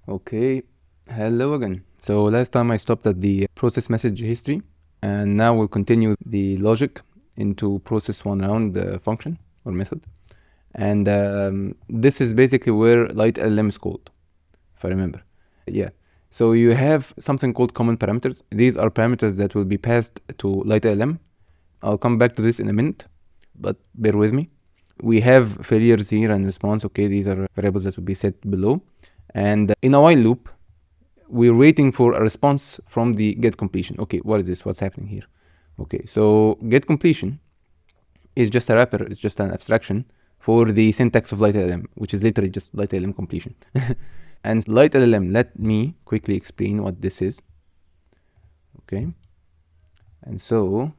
Okay, hello again. So last time I stopped at the process message history, and now we'll continue the logic into process one round function or method. And this is basically where Lite LLM is called, if I remember. Yeah. So you have something called common parameters. These are parameters that will be passed to Lite LLM. I'll come back to this in a minute, but bear with me. We have failures here and response. Okay, these are variables that will be set below. And in a while loop, we're waiting for a response from the get completion. Okay, what is this? What's happening here? Okay, so get completion is just a wrapper. It's just an abstraction for the syntax of Lite LLM, which is literally just Lite LLM completion. And Lite LLM, let me quickly explain what this is. Okay, and so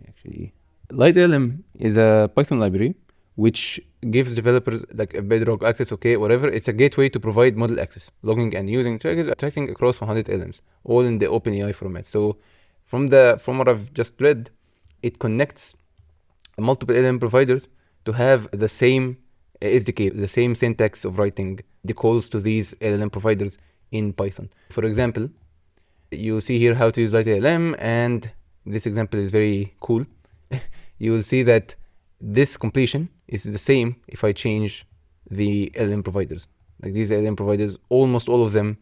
actually, Lite LLM is a Python library which gives developers like a bedrock access, okay, whatever. It's a gateway to provide model access, logging and using tracking across 100 LLMs, all in the OpenAI format. So from what I've just read, it connects multiple LLM providers to have the same SDK, the same syntax of writing the calls to these LLM providers in Python. For example, you see here how to use Lite LLM, and this example is very cool. You will see that this completion is the same if I change the LLM providers. Like these LLM providers, almost all of them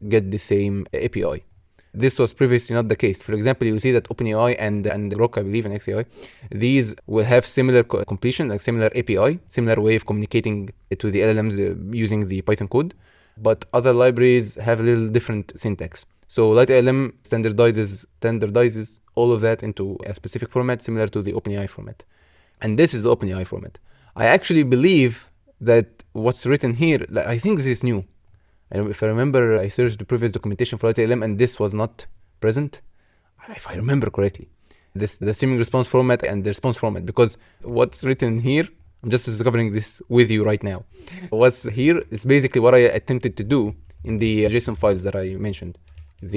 get the same API. This was previously not the case. For example, you see that OpenAI and Grok, I believe, and XAI, these will have similar completion, like similar API, similar way of communicating to the LLMs using the Python code. But other libraries have a little different syntax. So Lite LLM standardizes all of that into a specific format similar to the OpenAI format. And this is the OpenAI format. I actually believe that what's written here, I think this is new. If I remember, I searched the previous documentation for Lite LLM and this was not present, if I remember correctly. The streaming response format and the response format, because what's written here, I'm just discovering this with you right now. What's here is basically what I attempted to do in the JSON files that I mentioned. Not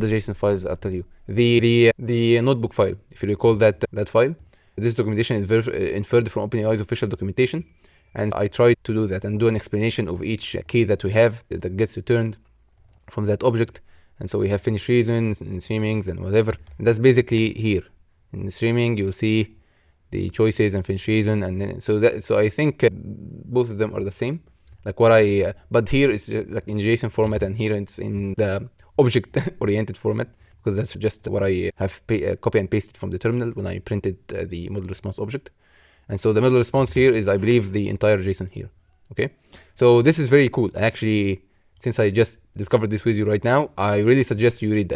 the JSON files, I'll tell you. The notebook file, if you recall that file. This documentation is inferred from OpenAI's official documentation. And I tried to do that and do an explanation of each key that we have that gets returned from that object. And so we have finish reasons and streamings and whatever. And that's basically here. In the streaming, you'll see the choices and finish reason. And then, so I think both of them are the same. Like but here it's like in JSON format, and here it's in the object-oriented format, because that's just what I have copy and pasted from the terminal when I printed the model response object. And so the model response here is, I believe, the entire JSON here. Okay, so this is very cool. Actually, since I just discovered this with you right now, I really suggest you read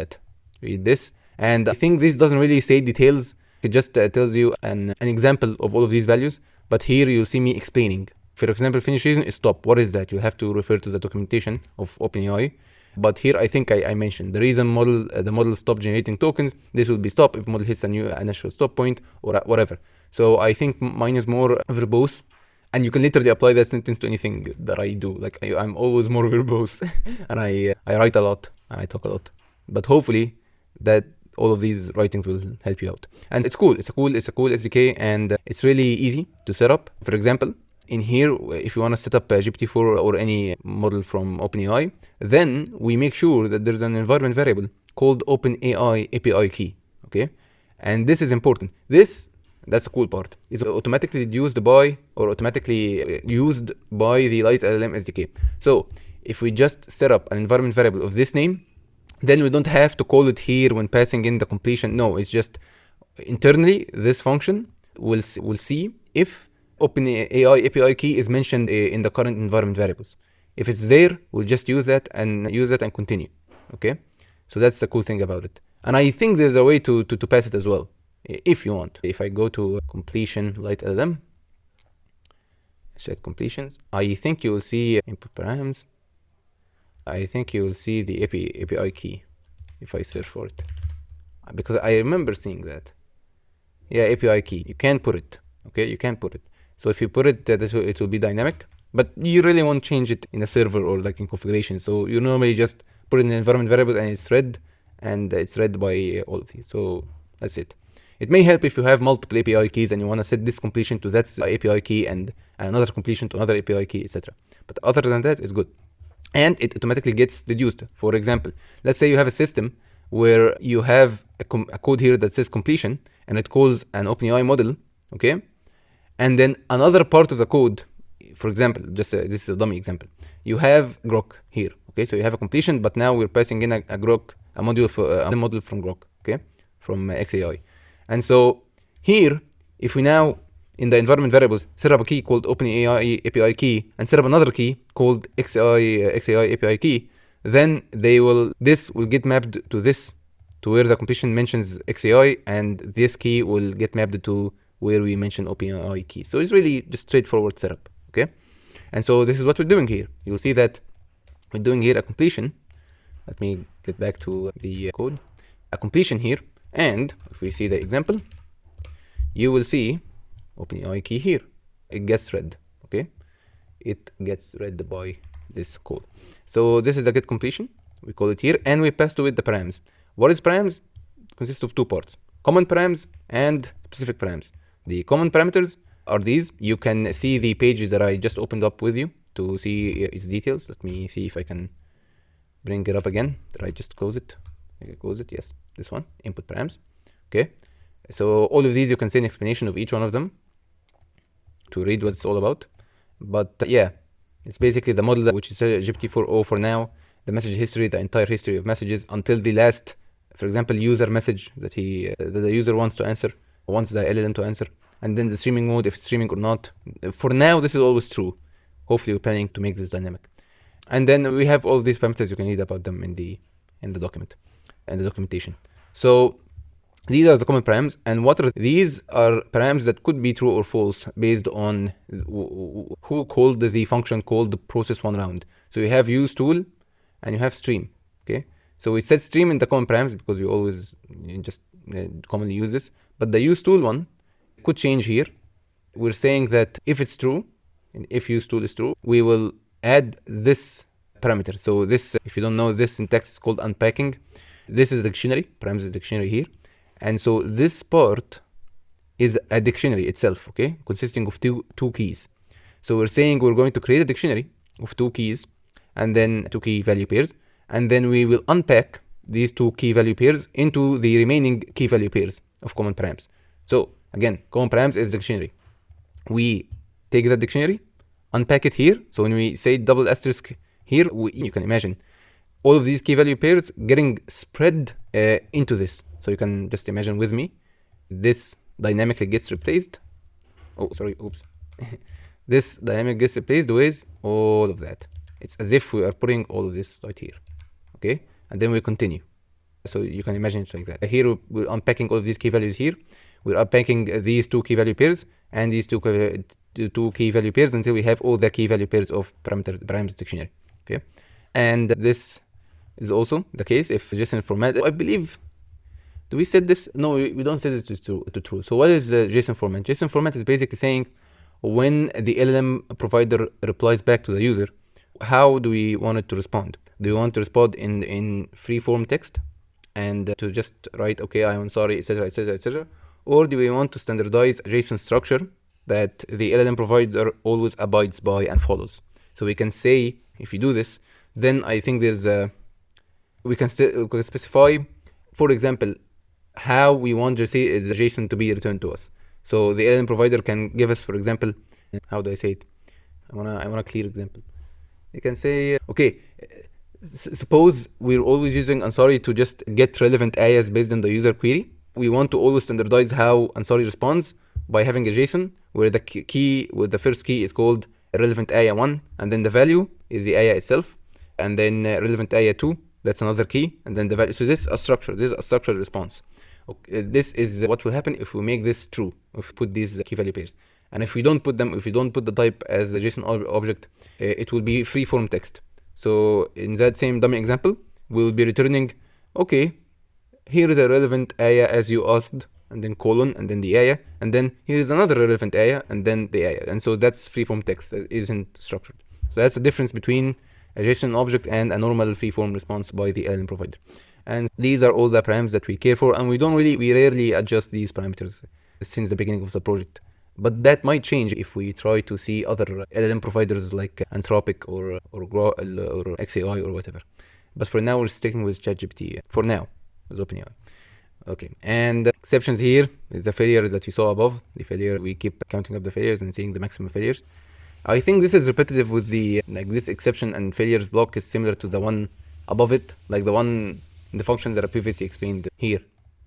this. And I think this doesn't really say details. It just tells you an example of all of these values. But here you see me explaining. For example, finish reason is stop. What is that? You have to refer to the documentation of OpenAI. But here I think I mentioned the reason the model stop generating tokens. This will be stop if model hits a new initial stop point or whatever. So I think mine is more verbose, and you can literally apply that sentence to anything that I do. Like I'm always more verbose, and I write a lot and I talk a lot. But hopefully that all of these writings will help you out. And it's cool. It's a cool SDK, and it's really easy to set up. For example, in here, if you want to set up a GPT-4 or any model from OpenAI, then we make sure that there's an environment variable called OpenAI API key. Okay, and this is important. That's the cool part. It's automatically used by the Lite LLM SDK. So if we just set up an environment variable of this name, then we don't have to call it here when passing in the completion. No, it's just internally this function will see if OpenAI API key is mentioned in the current environment variables. If it's there, we'll just use that and continue. Okay, so that's the cool thing about it. And I think there's a way to pass it as well, if you want. If I go to completion Lite LLM, set completions, I think you will see input params. I think you will see the API key if I search for it, because I remember seeing that. Yeah, API key. You can put it. Okay, you can put it. So if you put it, it will be dynamic, but you really won't change it in a server or like in configuration. So you normally just put it in the environment variable and it's read, and it's read by all of these. So that's it. It may help if you have multiple API keys and you want to set this completion to that API key and another completion to another API key, etc. But other than that, it's good. and it automatically gets deduced. For example, let's say you have a system where you have a code here that says completion, and it calls an OpenAI model, okay? And then another part of the code, for example, just this is a dummy example, you have Grok here, okay? So you have a completion, but now we're passing in a Grok, a module for a model from Grok, okay, from XAI. And so here, if we now in the environment variables set up a key called OpenAI API key and set up another key called XAI API key, then this will get mapped to this, to where the completion mentions XAI, and this key will get mapped to where we mention OpenAI key. So it's really just straightforward setup, okay? And so this is what we're doing here. You'll see that we're doing here a completion. Let me get back to the code. A completion here, and if we see the example, you will see OpenAI key here. It gets read, okay? It gets read by this call. So this is a get completion. We call it here, and we pass to it the params. What is params? It consists of two parts: common params and specific params. The common parameters are these. You can see the pages that I just opened up with you to see its details. Let me see if I can bring it up again. Did I just close it? I close it. Yes, this one, input params. Okay. So all of these, you can see an explanation of each one of them to read what it's all about. But yeah, it's basically the model which is GPT-4o for now, the message history, the entire history of messages until the last, for example, user message that the user wants to answer, wants the LLM to answer, and then the streaming mode, if it's streaming or not. For now, this is always true. Hopefully, we're planning to make this dynamic. And then we have all of these parameters. You can read about them in the document and the documentation. So these are the common params, and what are these are params that could be true or false based on who called the function called the process one round. So you have use tool and you have stream. Okay, so we set stream in the common params because we always just commonly use this, but the use tool one could change here. We're saying that if it's true, and if use tool is true, we will add this parameter. So this, if you don't know, this syntax is called unpacking. This is the dictionary, params is dictionary here. And so this part is a dictionary itself, okay, consisting of two keys. So we're saying we're going to create a dictionary of two keys and then two key value pairs, and then we will unpack these two key value pairs into the remaining key value pairs of common params. So again, common params is dictionary. We take that dictionary, unpack it here. So when we say double asterisk here, you can imagine all of these key value pairs getting spread into this. So you can just imagine with me, this dynamically gets replaced. Oh, sorry, oops. This dynamic gets replaced with all of that. It's as if we are putting all of this right here, okay? And then we continue. So you can imagine it like that. Here we're unpacking all of these key values here. We're unpacking these two key value pairs and these two key value pairs until we have all the key value pairs of params dictionary, okay? And this is also the case if JSON format, I believe, do we set this? No, we don't set it to true. So what is the JSON format? JSON format is basically saying when the LLM provider replies back to the user, how do we want it to respond? Do we want to respond in free form text and to just write, okay, I'm sorry, etc., etc., etc., or do we want to standardize a JSON structure that the LLM provider always abides by and follows? So we can say, if you do this, then I think we can specify, for example, how we want the JSON to be returned to us. So the LLM provider can give us, for example, how do I say it? I want a clear example. You can say, okay, suppose we're always using Ansari to just get relevant ayahs based on the user query. We want to always standardize how Ansari responds by having a JSON where the key, with the first key is called relevant ayah 1, and then the value is the ayah itself, and then relevant ayah 2, that's another key, and then the value. So this is a structure. This is a structured response. Okay, this is what will happen if we make this true, if we put these key value pairs. And if we don't put them, if we don't put the type as a JSON object, it will be free form text. So in that same dummy example, we'll be returning, okay, here is a relevant ayah as you asked, and then colon, and then the ayah, and then here is another relevant ayah, and then the ayah. And so that's free form text, that isn't structured. So that's the difference between a JSON object and a normal free form response by the LLM provider. And these are all the parameters that we care for, and we rarely adjust these parameters since the beginning of the project. But that might change if we try to see other LLM providers like Anthropic or XAI or whatever. But for now, we're sticking with ChatGPT. For now, with OpenAI. Okay, and exceptions here is the failure that you saw above. The failure, we keep counting up the failures and seeing the maximum failures. I think this is repetitive with the, like this exception and failures block is similar to the one above it, like the one in the functions that I previously explained here.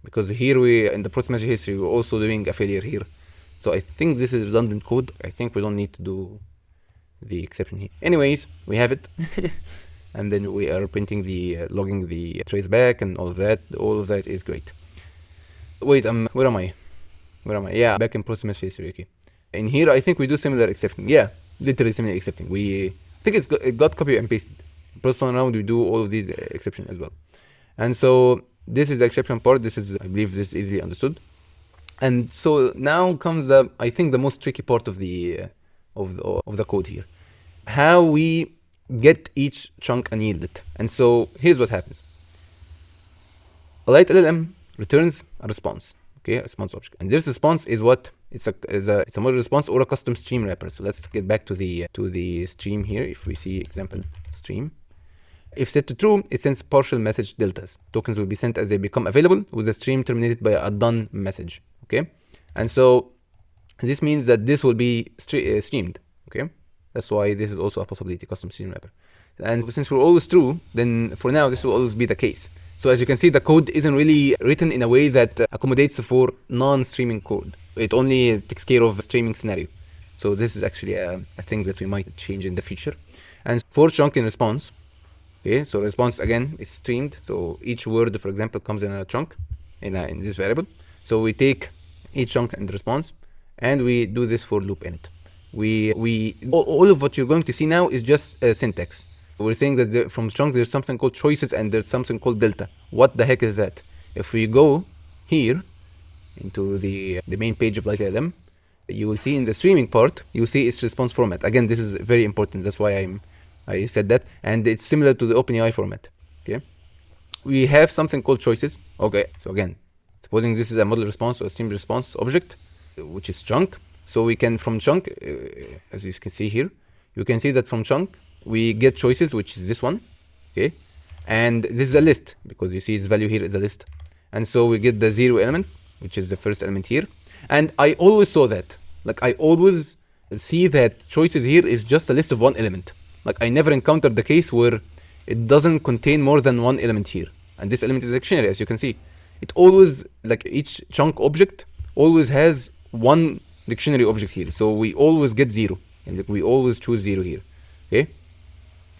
Because here we, in the process message history, we're also doing a failure here. So I think this is redundant code. I think we don't need to do the exception here. Anyways, we have it. And then we are printing the, logging the trace back and all of that. All of that is great. Wait, where am I? Yeah, back in process message history, okay. In here, I think we do similar exception. Yeah, literally similar excepting. I think it got copy and pasted. Process one round, we do all of these exception as well. And so this is the exception part. This is, I believe this is easily understood. And so now comes the, I think the most tricky part of the code here. How we get each chunk and yield it. And so here's what happens. Up Lite LLM returns a response. Okay, a response object. And this response is what? It's a model response or a custom stream wrapper. So let's get back to the stream here. If we see example stream. If set to true, it sends partial message deltas. Tokens will be sent as they become available with the stream terminated by a done message. Okay, and so this means that this will be streamed. Okay, that's why this is also a possibility, custom stream wrapper. And since we're always true, then for now this will always be the case. So as you can see, the code isn't really written in a way that accommodates for non-streaming code. It only takes care of a streaming scenario. So this is actually a thing that we might change in the future. And for chunk in response, okay, so response again is streamed. So each word, for example, comes in a chunk in this variable. So we take each chunk and response, and we do this for loop init. All of what you're going to see now is just syntax. We're saying that from chunks there's something called choices and there's something called delta. What the heck is that? If we go here into the main page of Lite LLM, you will see in the streaming part, you will see its response format. Again, this is very important. That's why I said that. And it's similar to the OpenAI format. Okay, we have something called choices. Okay, so again, supposing this is a model response or a stream response object, which is chunk. So we can, from chunk, as you can see here, you can see that from chunk, we get choices, which is this one, okay? And this is a list, because you see its value here is a list. And so we get the 0 element, which is the first element here. And I always saw that. Like, I always see that choices here is just a list of one element. Like, I never encountered the case where it doesn't contain more than one element here. And this element is a dictionary, as you can see. It always, like each chunk object, always has one dictionary object here. So we always get 0. And we always choose 0 here, okay?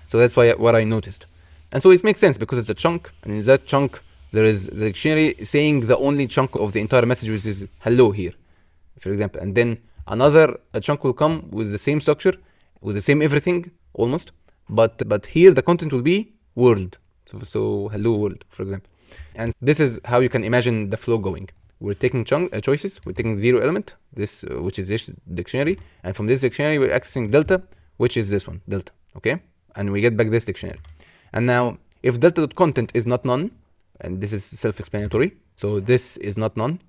So that's what I noticed. And so it makes sense because it's a chunk, and in that chunk, there is the dictionary saying the only chunk of the entire message, which is hello here, for example. And then another chunk will come with the same structure, with the same everything, almost. But here the content will be world. So hello world, for example. And this is how you can imagine the flow going. We're taking choices, we're taking 0 element, this which is this dictionary. And from this dictionary, we're accessing delta, which is this one, delta, okay? And we get back this dictionary. And now, if delta.content is not none, and this is self-explanatory, so this is not none,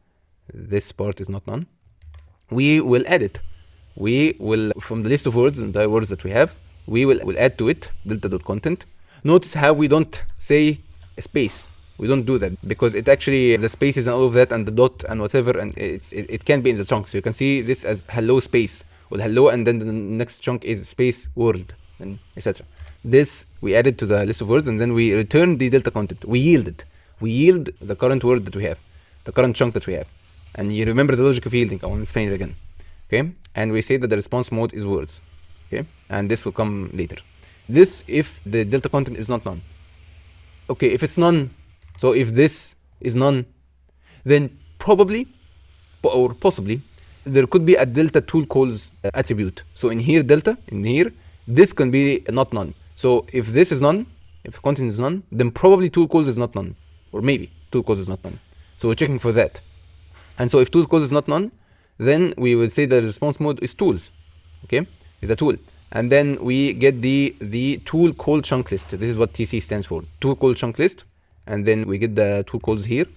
this part is not none, we will add it. We will, from the list of words and the words that we have, we will add to it delta.content. Notice how we don't say a space. We don't do that because it actually, the spaces and all of that and the dot and whatever, and it can be in the chunk. So you can see this as hello space, or hello, and then the next chunk is space world, and etc. This we added to the list of words, and then we return the delta content. We yield it. We yield the current word that we have, the current chunk that we have. And you remember the logic of yielding. I want to explain it again. Okay, and we say that the response mode is words. Okay, and this will come later. This if the delta content is not none. Okay, if it's none, so if this is none, then probably or possibly there could be a delta tool calls attribute. So in here delta, in here, this can be not none. So if this is none, if content is none, then probably tool calls is not none, or maybe tool calls is not none. So we're checking for that. And so if tool calls is not none, then we will say the response mode is tools. Okay, is a tool. And then we get the tool call chunk list. This is what TC stands for, tool call chunk list. And then we get the tool calls here.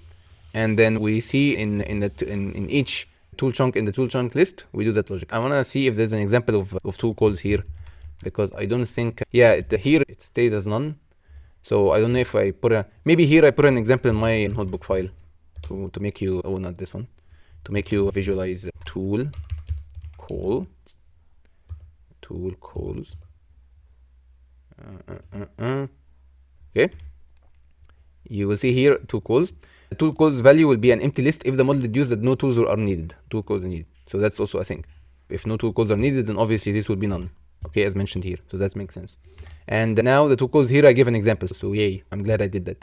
And then we see in each tool chunk in the tool chunk list, we do that logic. I want to see if there's an example of tool calls here, because I don't think, yeah, here it stays as none. So I don't know if I put maybe here I put an example in my notebook file to make you, oh, not this one, to make you visualize tool calls. Okay, you will see here tool calls. The tool calls value will be an empty list if the model deduces that no tools are needed. Tool calls are needed. So that's also a thing. If no tool calls are needed, then obviously this will be none. Okay, as mentioned here. So that makes sense. And now the tool calls here, I give an example. So yay, I'm glad I did that.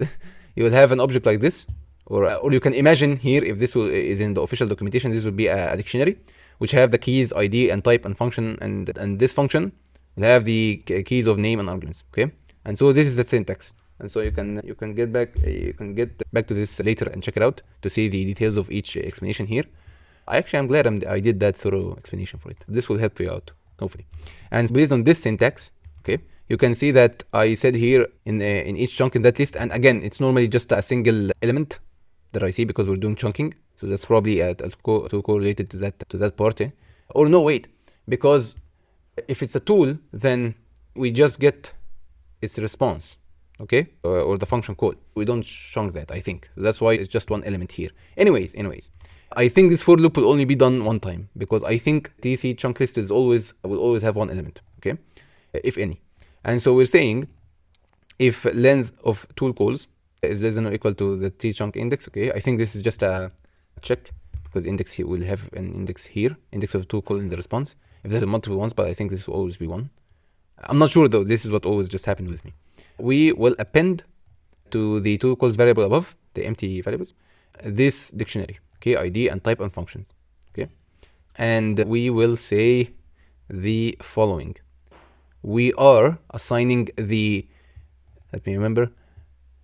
You will have an object like this, or you can imagine here, if this is in the official documentation, this will be a dictionary, which have the keys, ID, and type, and function, and this function will have the keys of name and arguments. Okay, and so this is the syntax. And so you can get back to this later and check it out to see the details of each explanation here. I'm glad I did that thorough explanation for it. This will help you out, hopefully. And based on this syntax, okay, you can see that I said here in each chunk in that list, and again, it's normally just a single element that I see because we're doing chunking. So that's probably tool correlated to that part. Or no, wait, because if it's a tool, then we just get its response. Okay, or the function call. We don't chunk that, I think. That's why it's just one element here. Anyways, I think this for loop will only be done one time, because I think TC chunk list will always have one element, okay, if any. And so we're saying if length of tool calls is less than or equal to the T chunk index, okay, I think this is just a check, because index here will have an index here, index of tool call in the response. If there are multiple ones, but I think this will always be one. I'm not sure though, this is what always just happened with me. We will append to the tool calls variable above, the empty variables, this dictionary, okay, ID and type and functions, okay? And we will say the following. We are assigning let me remember.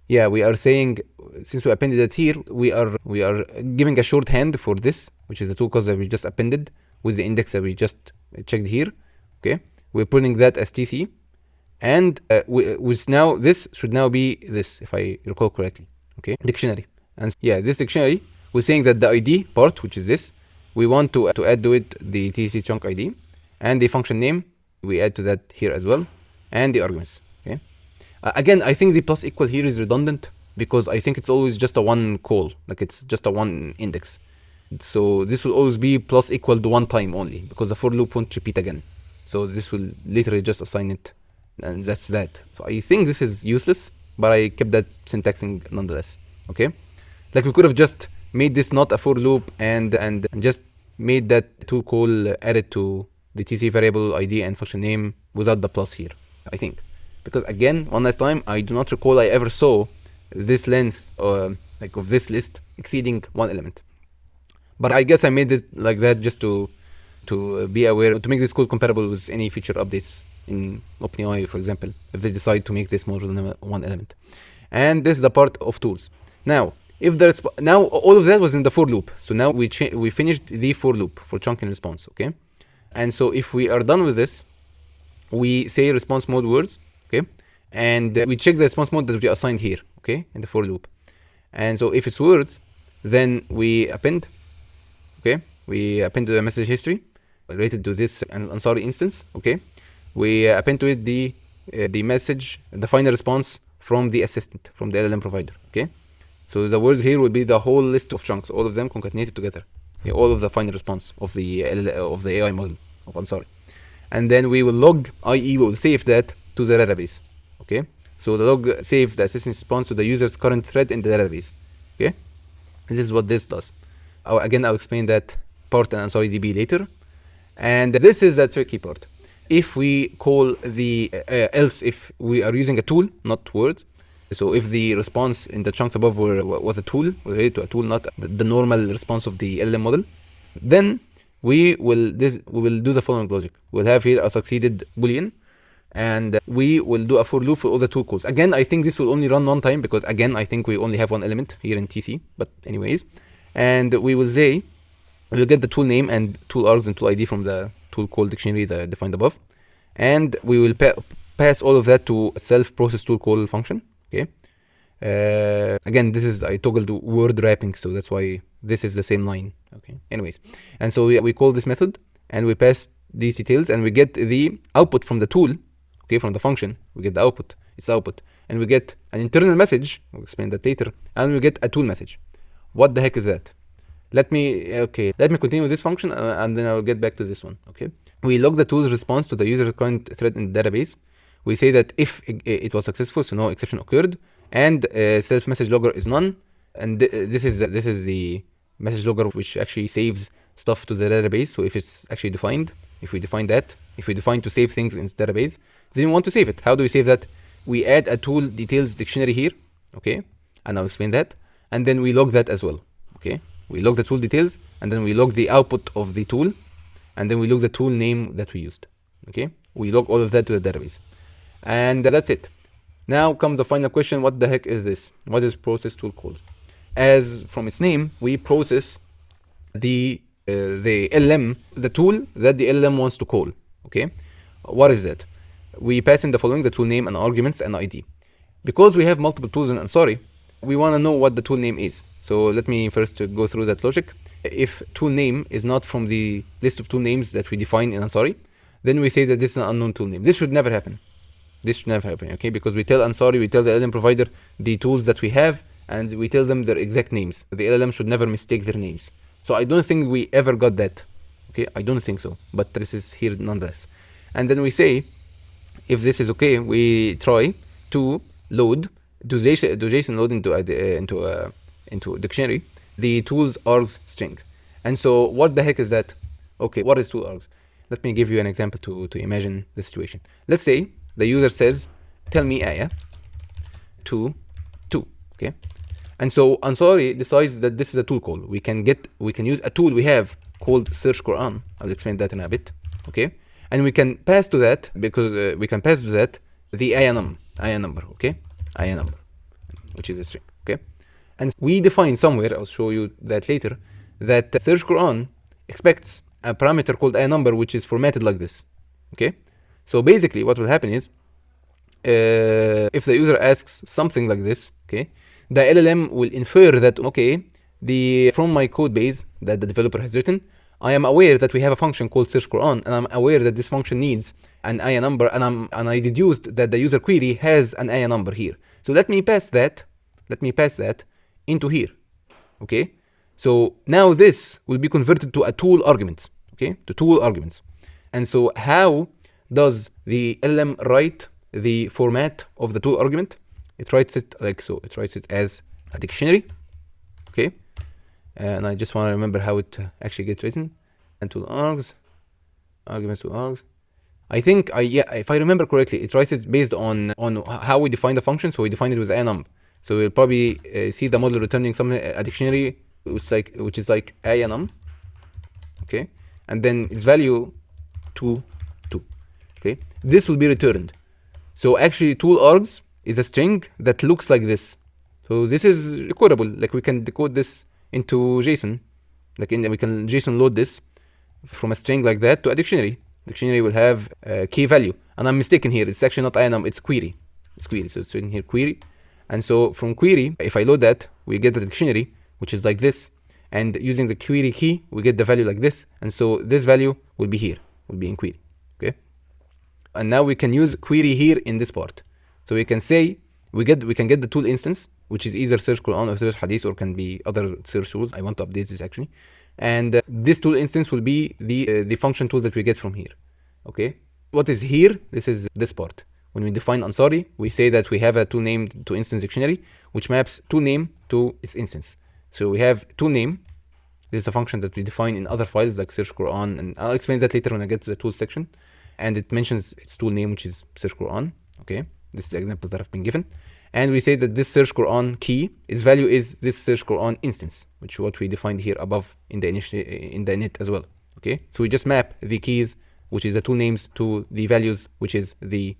Yeah, we are saying, since we appended it here, we are giving a shorthand for this, which is the tool calls that we just appended with the index that we just checked here, okay? We're putting that as TC. And now this should now be this, if I recall correctly, okay, dictionary. And yeah, this dictionary, we're saying that the ID part, which is this, we want to add to it the TC chunk ID, and the function name, we add to that here as well, and the arguments, okay. Again, I think the plus equal here is redundant, because I think it's always just a one call, like it's just a one index. So this will always be plus equal to one time only, because the for loop won't repeat again. So this will literally just assign it, and that's that. So I think this is useless, but I kept that syntaxing nonetheless, okay? Like we could have just made this not a for loop and just made that tool call added to the TC variable ID and function name without the plus here, I think. Because again, one last time, I do not recall I ever saw this length like of this list exceeding one element. But I guess I made it like that just to be aware, to make this code compatible with any future updates in OpenAI, for example, if they decide to make this more than one element. And this is the part of tools. Now, now all of that was in the for loop. So now we finished the for loop for chunking response, okay? And so if we are done with this, we say response mode words, okay? And we check the response mode that we assigned here, okay, in the for loop. And so if it's words, then we append, okay? We append to the message history related to this Ansari instance, okay? We append to it the message, the final response from the assistant, from the LLM provider, okay? So the words here will be the whole list of chunks, all of them concatenated together. Okay, all of the final response of the AI model of Ansari. And then we will log, i.e. we will save that to the database, okay? So the log save the assistant response to the user's current thread in the database, okay? This is what this does. Again, I'll explain that part in ansari.db later. And this is the tricky part. If we call the else, if we are using a tool, not words, so if the response in the chunks above was a tool, related to a tool, not the normal response of the LLM model, then we will do the following logic. We'll have here a succeeded boolean, and we will do a for loop for all the tool calls. Again, I think this will only run one time, because again, I think we only have one element here in TC, but anyways. And we will say, we'll get the tool name and tool args and tool ID from the tool call dictionary that defined above. And we will pass all of that to self process tool call function, okay? Again, this is, I toggled word wrapping, so that's why this is the same line. Okay, anyways, and so we call this method and we pass these details and we get the output from the tool. Okay, from the function we get the output, its output, and we get an internal message, we'll explain that later, and we get a tool message. What the heck is that? Let me continue with this function and then I'll get back to this one. Okay, we log the tool's response to the user current thread in the database. We say that if it was successful, so no exception occurred, and self message logger is none, and this is the message logger which actually saves stuff to the database. So if it's actually defined, if we define to save things in the database, then we want to save it. How do we save that? We add a tool details dictionary here, okay, and I'll explain that, and then we log that as well. Okay, we log the tool details, and then we log the output of the tool, and then we log the tool name that we used. Okay, we log all of that to the database, and that's it. Now comes the final question: what the heck is this? What is process tool called? As from its name, we process the LLM, the tool that the LLM wants to call. Okay, what is that? We pass in the following: the tool name and arguments and ID. Because we have multiple tools in Ansari, we want to know what the tool name is. So let me first go through that logic. If tool name is not from the list of tool names that we define in Ansari, then we say that this is an unknown tool name. This should never happen. This should never happen, okay? Because we tell Ansari, we tell the LLM provider the tools that we have, and we tell them their exact names. The LLM should never mistake their names. So I don't think we ever got that. Okay, I don't think so, but this is here nonetheless. And then we say, if this is okay, we try to load, do JSON load into dictionary, the tools args string. And so what the heck is that? Okay, what is tool args? Let me give you an example to imagine the situation. Let's say the user says, tell me ayah to 2, okay? And so Ansari decides that this is a tool call. We can use a tool we have called search Quran. I'll explain that in a bit, okay? And we can pass to that, because we can pass to that the ayah number, okay? Ayah number, which is a string, okay? And we define somewhere, I'll show you that later, that search Quran expects a parameter called ayah number, which is formatted like this, okay? So basically what will happen is, if the user asks something like this, okay, the LLM will infer that, okay, from my code base that the developer has written, I am aware that we have a function called search Quran, and I'm aware that this function needs an ayah number, and I deduced that the user query has an ayah number here. So let me pass that into here, okay? So now this will be converted to a tool argument, okay, to tool arguments. And so how does the LLM write the format of the tool argument? It writes it like so. It writes it as a dictionary, okay? And I just want to remember how it actually gets written. And tool args, arguments to args. I think if I remember correctly, it writes it based on how we define the function. So we define it with enum. So we'll probably see the model returning a dictionary which is like enum, okay, and then its value 2. Okay, this will be returned. So actually, tool args is a string that looks like this. So this is decodable. Like we can decode this into JSON. We can JSON load this from a string like that to a dictionary. Dictionary will have a key value, and I'm mistaken here. It's actually not enum. It's query. It's query. So it's written here query, and so from query, if I load that, we get the dictionary, which is like this. And using the query key, we get the value like this. And so this value will be here. Will be in query. Okay. And now we can use query here in this part. So we can say we can get the tool instance, which is either search Quran or search Hadith, or can be other search tools. I want to update this actually. And this tool instance will be the function tools that we get from here. Okay. What is here? This is this part. When we define Ansari, we say that we have a tool name to instance dictionary, which maps tool name to its instance. So we have tool name. This is a function that we define in other files like search Quran, and I'll explain that later when I get to the tools section. And it mentions its tool name, which is search Quran. Okay, this is the example that I've been given. And we say that this search Quran key, its value is this search Quran instance, which is what we defined here above in the init as well. Okay, so we just map the keys, which is the tool names, to the values, which is the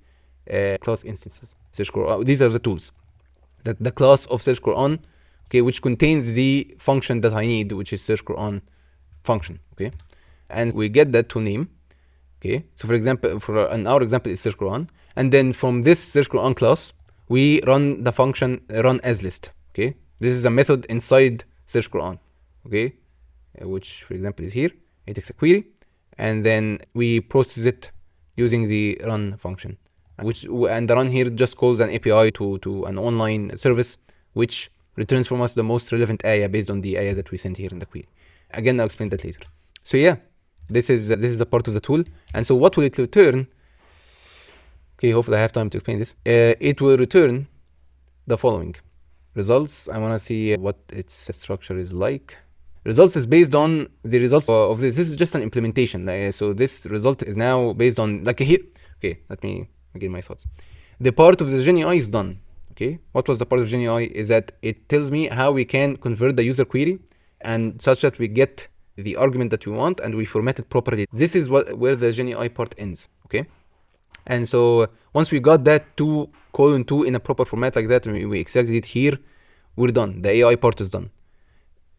class instances. Search Quran. These are the tools. That the class of search Quran, okay, which contains the function that I need, which is search Quran function. Okay, and we get that tool name. Okay, so for example, in our example is search Quran, and then from this search Quran class, we run the function run as list. Okay, this is a method inside search Quran. Okay, which for example is here. It takes a query, and then we process it using the run function, and the run here just calls an API to an online service, which returns from us the most relevant ayah based on the ayah that we sent here in the query. Again, I'll explain that later. So yeah, this is a part of the tool. And so what will it return? Okay, hopefully I have time to explain this. It will return the following results. I want to see what its structure is like. Results is based on the results of this. This is just an implementation. So this result is now based on like here. Okay, let me again my thoughts. The part of the GenAI is done. Okay, what was the part of GenAI is that it tells me how we can convert the user query and such that we get the argument that we want and we format it properly. This is where the GenAI part ends. Okay, and so once we got that 2:2 in a proper format like that, and we extracted it here, we're done. The AI part is done.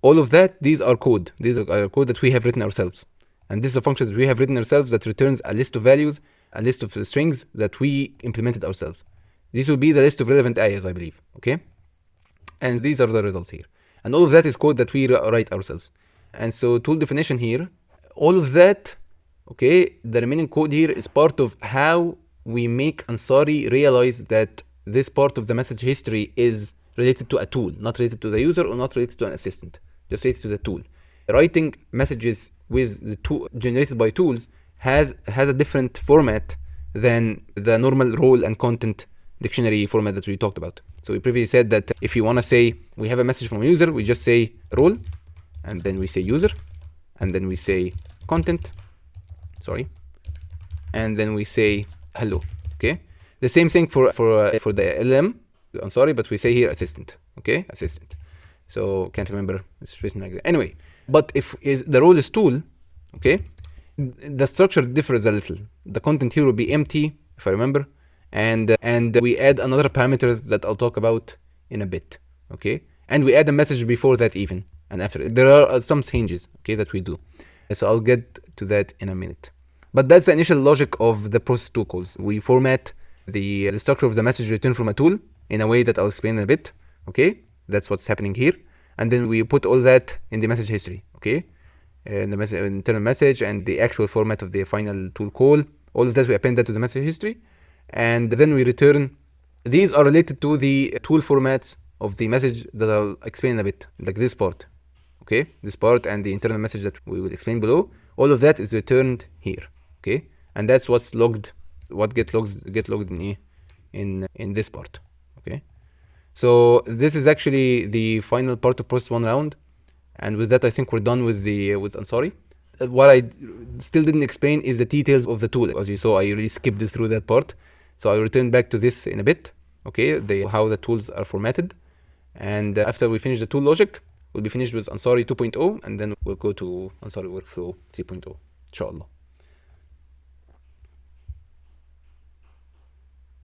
All of that, these are code. These are code that we have written ourselves. And this is a function that we have written ourselves that returns a list of values, a list of strings that we implemented ourselves. This will be the list of relevant ayahs, I believe. Okay, and these are the results here. And all of that is code that we write ourselves. And so tool definition here, all of that, okay, the remaining code here is part of how we make Ansari realize that this part of the message history is related to a tool, not related to the user or not related to an assistant, just related to the tool. Writing messages with the tool generated by tools has a different format than the normal role and content dictionary format that we talked about. So we previously said that if you want to say we have a message from a user, we just say role, and then we say user, and then we say content, and then we say hello. Okay, the same thing for the LLM, Ansari, but we say here assistant. Okay, assistant. So can't remember, it's written like that. Anyway, but if the role is tool, okay, the structure differs a little. The content here will be empty, if I remember, and we add another parameter that I'll talk about in a bit. Okay, and we add a message before that even, and after. There are some changes, okay, that we do. So I'll get to that in a minute. But that's the initial logic of the process tool calls. We format the structure of the message returned from a tool in a way that I'll explain in a bit. Okay, that's what's happening here. And then we put all that in the message history. Okay, and the internal message and the actual format of the final tool call. All of that we append that to the message history, and then we return. These are related to the tool formats of the message that I'll explain in a bit, like this part. Okay, this part and the internal message that we will explain below. All of that is returned here. Okay, and that's what's logged. What get logged in this part. Okay, so this is actually the final part of process 1 round, and with that I think we're done with Ansari. What I still didn't explain is the details of the tool. As you saw, I really skipped through that part, so I'll return back to this in a bit. Okay, how the tools are formatted, and after we finish the tool logic, we'll be finished with Ansari 2.0, and then we'll go to Ansari workflow 3.0, inshallah.